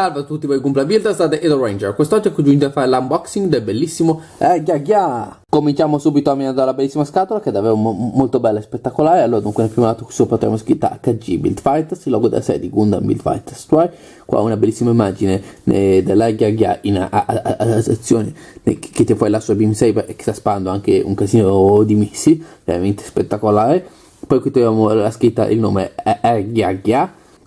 Salve a tutti voi Builder, state Edo Ranger. Quest'oggi ho giunto a fare l'unboxing del bellissimo Cominciamo subito a mirare dalla bellissima scatola, che è davvero molto bella e spettacolare. Allora, dunque nel primo lato qui sopra troviamo scritta HG Build Fighters, il logo della serie di Gundam Build Fighters Troy. Qua una bellissima immagine della in azione che ti fuori la sua beam saber e che sta sparando anche un casino di missili, veramente spettacolare. Poi qui troviamo la scritta, il nome è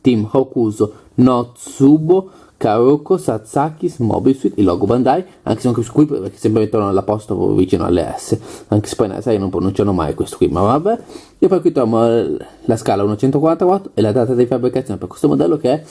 Team Hokuso no Tsubo Karoko Sasaki Mobile Suit, il logo Bandai, anche se anche qui perché sempre mettono l'apostrofo vicino alle S, anche se poi nella serie non pronunciano mai questo qui, ma vabbè. E poi qui troviamo la scala 144 e la data di fabbricazione per questo modello, che è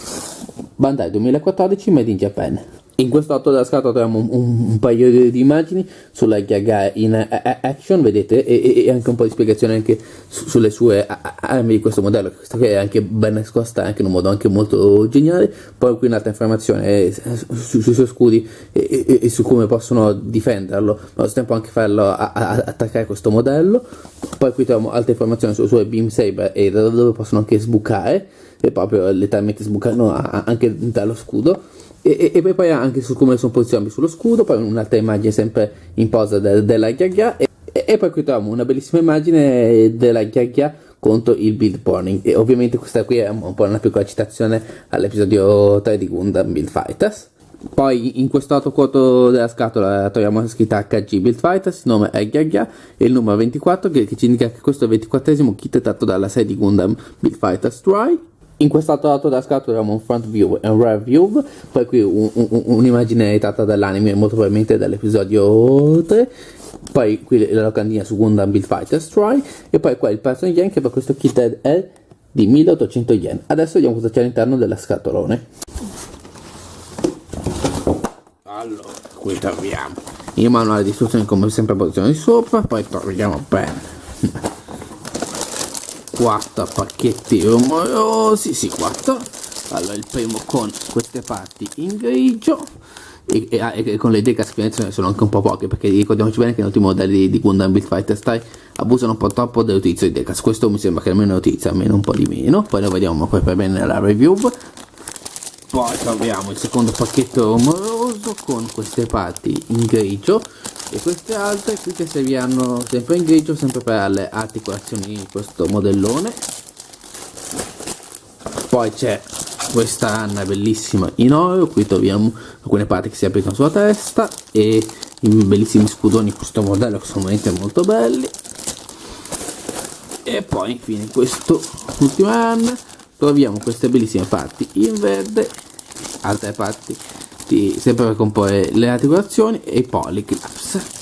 Bandai 2014 Made in Japan. In questo lato della scatola troviamo un paio di immagini sulla Gaga in action, vedete, e anche un po' di spiegazione anche sulle sue armi di questo modello, questa che è anche ben nascosta anche in un modo anche molto geniale. Poi qui un'altra informazione sui suoi scudi e su come possono difenderlo, ma allo stesso tempo anche farlo attaccare questo modello. Poi qui troviamo altre informazioni sulle sue beam saber e da dove possono anche sbucare, e proprio letteralmente sbucano anche dallo scudo. E poi anche su come sono posizionati sullo scudo. Poi un'altra immagine sempre in posa della Gaga e poi qui troviamo una bellissima immagine della Gaga contro il Build Burning, e ovviamente questa qui è un po' una piccola citazione all'episodio 3 di Gundam Build Fighters. Poi in questo lato corto della scatola troviamo la scritta HG Build Fighters, il nome è Gaga e il numero 24 che ci indica che questo è il 24esimo kit tratto dalla serie di Gundam Build Fighters Troy. In quest'altro lato della scatola abbiamo un front view e un rear view, poi qui un'immagine tratta dall'anime, molto probabilmente dall'episodio 3, poi qui la locandina su Gundam Build Fighters Troy, e poi qua il prezzo in yen, che per questo kit è di 1800 yen. Adesso vediamo cosa c'è all'interno della scatolone. Allora, qui troviamo il manuale di istruzioni come sempre posizione di sopra, poi troviamo bene 4 pacchetti rumorosi, sì 4. Allora il primo con queste parti in grigio e con le decas che sono anche un po' poche, perché ricordiamoci bene che negli ultimi modelli di Gundam Build Fighters Troy abusano un po' troppo dell'utilizzo di decas. Questo mi sembra che almeno utilizza almeno un po' di meno. Poi lo vediamo poi per bene nella review. Poi troviamo il secondo pacchetto rumoroso con queste parti in grigio e queste altre qui che serviranno sempre in grigio, sempre per le articolazioni di questo modellone. Poi c'è questa anna bellissima in oro, qui troviamo alcune parti che si applicano sulla testa e i bellissimi scudoni di questo modello che sono veramente molto belli. E poi infine questo ultima anna troviamo queste bellissime parti in verde, altre parti sempre per comporre le articolazioni e i polyclaps.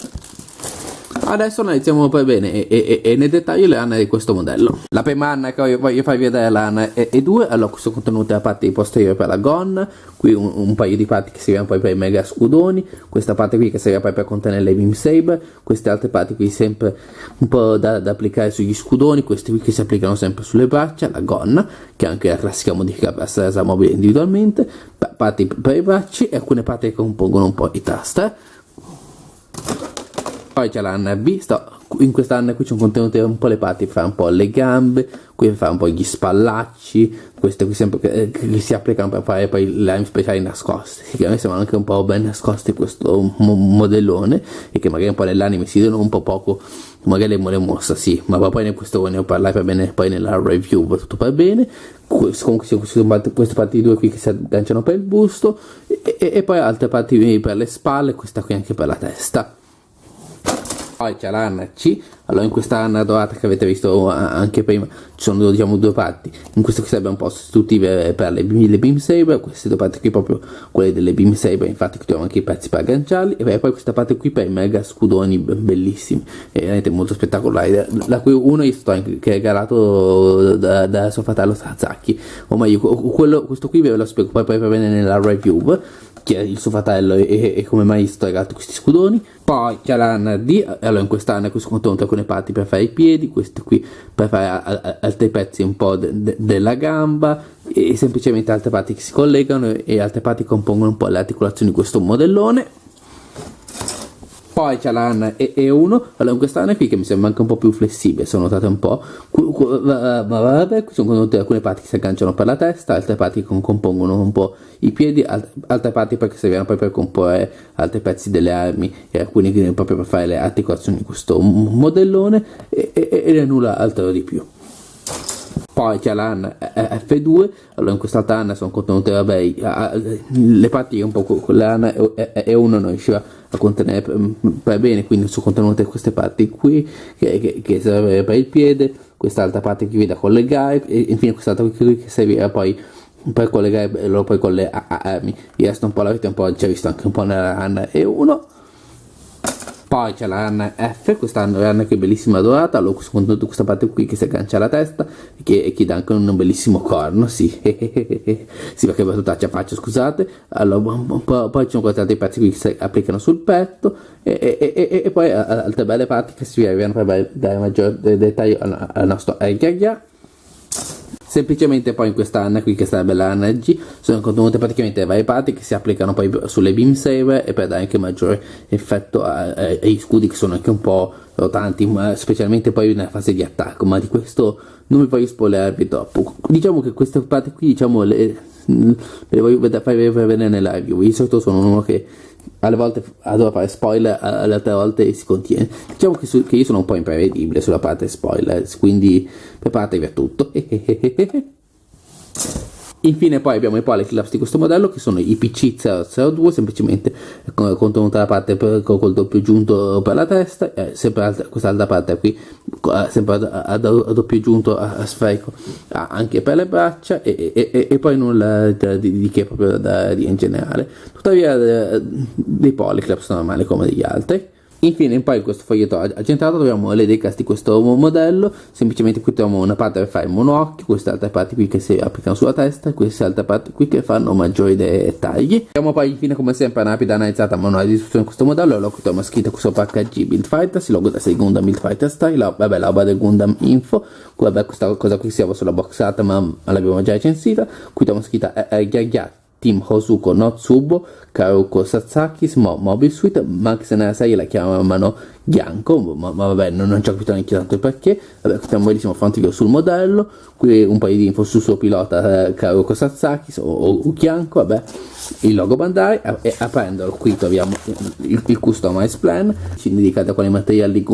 Adesso analizziamo poi bene e nel dettaglio le anne di questo modello. La prima anna che voglio farvi vedere è l'anna E2. Allora, questo contenuto è la parte posteriore per la gonna, qui un paio di parti che serviranno poi per i mega scudoni, questa parte qui che servirà poi per contenere le beam saber, queste altre parti qui sempre un po' da applicare sugli scudoni, queste qui che si applicano sempre sulle braccia, la gonna che è anche la classica modifica per essere resa mobile individualmente, parti per i bracci e alcune parti che compongono un po' i taster. Poi c'è l'anna B, in quest'anna qui c'è un contenuto un po' le parti, fa un po' le gambe, qui fa un po' gli spallacci, queste qui sempre che si applicano per fare poi le armi speciali nascoste, che a me sembrano anche un po' ben nascoste questo modellone, e che magari un po' nell'anime si vedono un po' poco, magari le mossa sì, ma poi in questo ne ho parlato per bene poi nella review, va tutto per bene. Comunque queste parti due qui che si agganciano per il busto e poi altre parti per le spalle, questa qui anche per la testa. Poi c'è l'anna C. Allora in questa anna dorata che avete visto anche prima ci sono diciamo due parti, in questa qui sarebbe un po' sostitutive per le beam saber, queste due parti qui proprio quelle delle beam saber, infatti qui troviamo anche i pezzi per agganciarli, e poi questa parte qui per i mega scudoni bellissimi e veramente molto spettacolari, da cui uno io sto che è regalato da suo fratello Sasaki, o meglio questo qui ve lo spiego poi per bene nella review, che è il suo fratello e come mai sto regalato questi scudoni. Poi c'è l'anna D. Allora in quest'anna questo contenuto alcune parti per fare i piedi, queste qui per fare altri pezzi un po' della gamba e semplicemente altre parti che si collegano e altre parti che compongono un po' le articolazioni di questo modellone. Poi c'è la AN E1, allora in questa AN qui che mi sembra anche un po' più flessibile, se notate un po', ma vabbè, qui sono contenute alcune parti che si agganciano per la testa, altre parti che compongono un po' i piedi, altre parti perché serviranno poi per comporre altri pezzi delle armi e alcuni proprio per fare le articolazioni di questo modellone e nulla altro di più. Poi c'è la AN F2, allora in quest'altra AN sono contenute le parti che un po' con la AN E1 non riusciva a contenere per bene, quindi sono contenute queste parti qui che serve per il piede, quest'altra parte qui da collegare e infine quest'altra qui che servirà poi per collegare poi con le armi. Il resto un po' l'avete un po' già visto anche un po' nella AN E1. Poi c'è la AN F, questa AN che è bellissima dorata, allora con tutta questa parte qui che si aggancia alla testa e che dà anche un bellissimo corno, sì, sì perché è tutta faccia, scusate. Allora, poi ci sono questi altri pezzi qui che si applicano sul petto e poi altre belle parti che si arrivano per dare maggior dettaglio al nostro Gaia. Semplicemente poi in questa AN qui che sarebbe la AN G sono contenute praticamente varie parti che si applicano poi sulle beam saber e per dare anche maggiore effetto agli scudi che sono anche un po' rotanti, ma specialmente poi nella fase di attacco, ma di questo non vi voglio spoilerarvi troppo. Diciamo che queste parti qui le voglio fare vedere nella review. Di solito sono uno che alle volte adoro fare spoiler, alle altre volte si contiene. Diciamo che io sono un po' imprevedibile sulla parte spoiler, quindi preparatevi a tutto. Infine poi abbiamo i polyclaps di questo modello che sono i PC002, semplicemente contenuta la parte col doppio giunto per la testa, sempre quest'altra parte qui sempre a doppio giunto a sferico anche per le braccia e poi nulla di che proprio da dire in generale, tuttavia dei polyclaps normali come degli altri. Infine poi in questo foglietto argentato troviamo le decas di questo modello, semplicemente qui troviamo una parte per fare il monoocchio, queste altre parti qui che si applicano sulla testa e queste altre parti qui che fanno maggiori dettagli. Abbiamo poi infine come sempre una rapida analizzata manuale di istruzione di questo modello, allora qui troviamo scritto sopra HG Build Fighters, il logo da Gundam Build Fighter Style, la roba del Gundam Info, questa cosa qui siamo sulla box art ma l'abbiamo già recensita, qui troviamo scritta Gaia Team Hosuko no Tsubo, Karuko Sasaki, Mobile Suite, ma anche se nella serie la chiamano Gyanko, ma vabbè, non ci ho capito neanche tanto il perché. Vabbè, qui abbiamo un bellissimo front view sul modello, qui un paio di info sul suo pilota Karuko Sasaki o Gyanko, vabbè, il logo Bandai, e aprendolo qui troviamo il Customized Plan, ci indica da quali materiali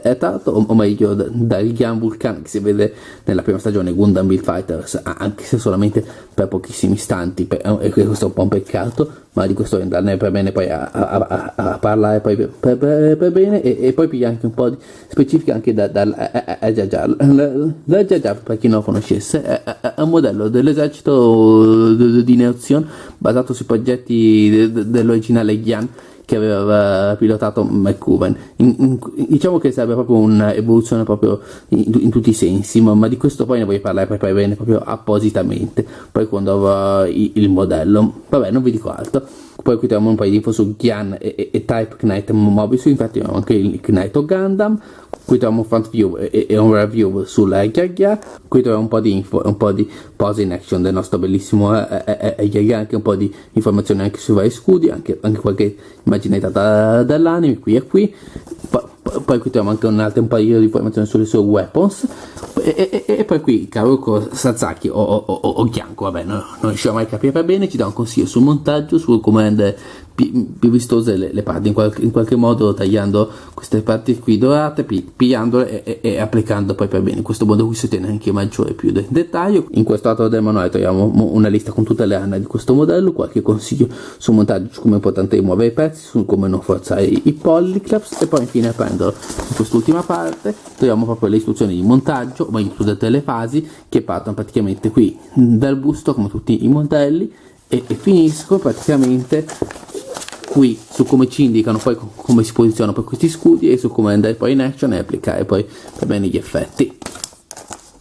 è tratto, o meglio dal Gyan Vulcan che si vede nella prima stagione Gundam Build Fighters, anche se solamente per pochissimi istanti, e questo è un po' un peccato, ma di questo andrne per bene poi a parlare poi per bene e poi piglia anche un po' di specifica anche dal Jajar, per chi non lo conoscesse, è un modello dell'esercito di Neozion basato sui progetti dell'originale Gyan che aveva pilotato McCuven. Diciamo che sarebbe proprio un'evoluzione proprio in tutti i sensi, ma di questo poi ne voglio parlare poi bene proprio appositamente poi quando avrò il modello. Vabbè, non vi dico altro. Poi qui troviamo un paio di info su Gyan e Type Knight Mobile Suit, infatti abbiamo anche il Knight Gundam. Qui troviamo un front view e un review sulla Gaia. Qui troviamo un po' di info e un po' di pose in action del nostro bellissimo Gaia, anche un po' di informazioni anche sui vari scudi, anche qualche immaginata dall'anime qui e qui. Poi qui troviamo anche un paio di informazioni sulle sue weapons e poi qui Karuko Sasaki o Gyanko, vabbè, non riusciamo mai a capire per bene, ci dà un consiglio sul montaggio, su come rendere più vistose le parti, in qualche modo tagliando queste parti qui dorate, pigliandole e applicando poi per bene. In questo modo qui si ottiene anche maggiore più dettaglio. In questo lato del manuale troviamo una lista con tutte le armi di questo modello, qualche consiglio sul montaggio, su come è importante rimuovere i pezzi, su come non forzare i polyclaps, e poi infine prendendo in quest'ultima parte troviamo proprio le istruzioni di montaggio, ma include tutte le fasi che partono praticamente qui dal busto come tutti i modelli e finiscono praticamente qui su come ci indicano poi come si posizionano poi questi scudi e su come andare poi in action e applicare poi per bene gli effetti.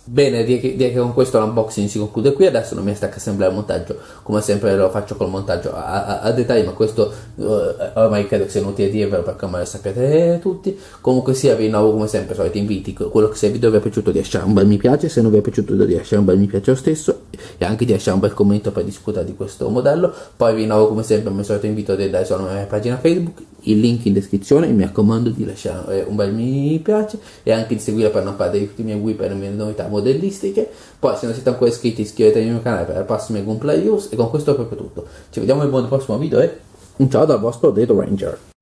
Bene, direi che con questo l'unboxing si conclude qui. Adesso non mi stacca a assemblare il montaggio, come sempre lo faccio col montaggio a dettaglio, ma questo ormai credo che sia inutile dirvelo perché ormai lo sapete tutti. Comunque sia, vi rinnovo come sempre i soliti inviti, quello che se il video vi è piaciuto di lasciare un bel mi piace, se non vi è piaciuto di lasciare un bel mi piace lo stesso, e anche di lasciare un bel commento per discutere di questo modello. Poi vi rinnovo come sempre il mio solito invito ad andare sulla mia pagina Facebook, il link in descrizione, mi raccomando di lasciare un bel mi piace e anche di seguire per non perdere tutti i miei web e le mie novità modellistiche. Poi se non siete ancora iscritti iscrivetevi al mio canale per le prossime gameplay news e con questo è proprio tutto. Ci vediamo nel prossimo video e un ciao dal vostro Dado Ranger.